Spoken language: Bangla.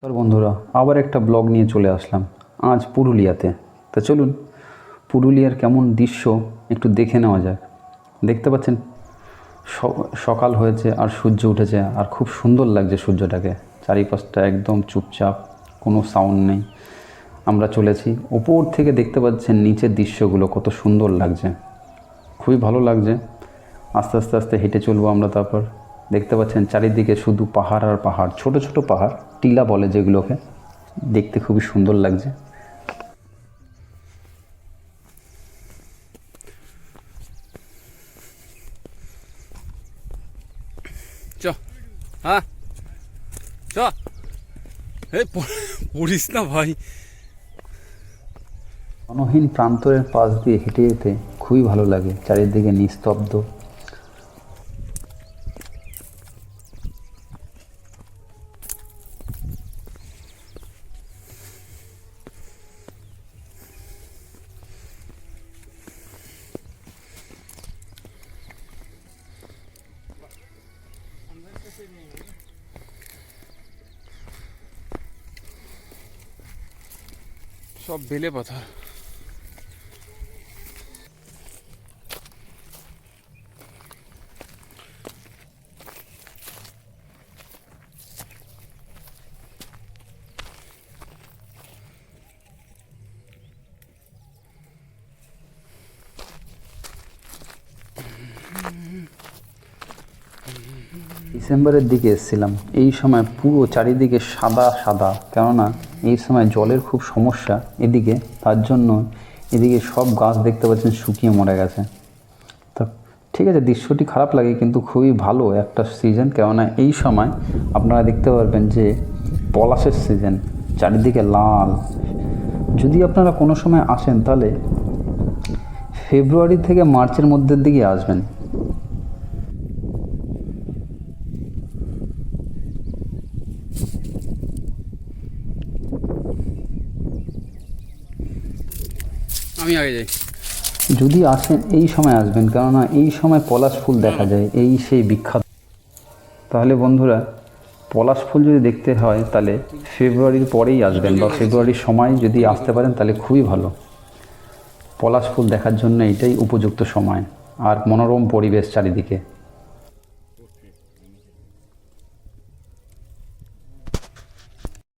তোর বন্ধুরা আবার একটা ব্লগ নিয়ে চলে আসলাম আজ পুরুলিয়াতে। তা চলুন পুরুলিয়ার কেমন দৃশ্য একটু দেখে নেওয়া যাক। দেখতে পাচ্ছেন সকাল হয়েছে আর সূর্য উঠেছে আর খুব সুন্দর লাগছে সূর্যটাকে। চারিপাশটা একদম চুপচাপ, কোনো সাউন্ড নেই। আমরা চলেছি ওপর থেকে, দেখতে পাচ্ছেন নিচের দৃশ্যগুলো কত সুন্দর লাগছে, খুবই ভালো লাগছে। আস্তে আস্তে আস্তে হেঁটে চলবো আমরা। তারপর দেখতে পাচ্ছেন চারিদিকে শুধু পাহাড় আর পাহাড়, ছোট ছোট পাহাড়, টিলা বলে যেগুলোকে। দেখতে খুবই সুন্দর লাগছে। চ হ্যাঁ চ এই পড়িস না ভাই। জনহীন প্রান্তরের পাশ দিয়ে হেঁটে যেতে খুবই ভালো লাগে। চারিদিকে নিস্তব্ধ। সব বেলে পাথর। ডিসেম্বরের দিকে এসেছিলাম, এই সময় পুরো চারিদিকে সাদা সাদা, কেননা এই সময় জলের খুব সমস্যা এদিকে। তার জন্য এদিকে সব গাছ দেখতে পাচ্ছেন শুকিয়ে মরে গেছে। তা ঠিক আছে, দৃশ্যটি খারাপ লাগে কিন্তু খুবই ভালো একটা সিজন, কেননা এই সময় আপনারা দেখতে পারবেন যে পলাশের সিজন, চারিদিকে লাল। যদি আপনারা কোনো সময় আসেন তাহলে ফেব্রুয়ারি থেকে মার্চের মধ্যের দিকে আসবেন। আমি আগে যাই। যদি আসেন এই সময় আসবেন, কেননা এই সময় পলাশ ফুল দেখা যায়, এই সেই বিখ্যাত। তাহলে বন্ধুরা, পলাশ ফুল যদি দেখতে হয় তাহলে ফেব্রুয়ারির পরেই আসবেন, বা ফেব্রুয়ারির সময় যদি আসতে পারেন তাহলে খুবই ভালো। পলাশ ফুল দেখার জন্য এটাই উপযুক্ত সময়, আর মনোরম পরিবেশ চারিদিকে।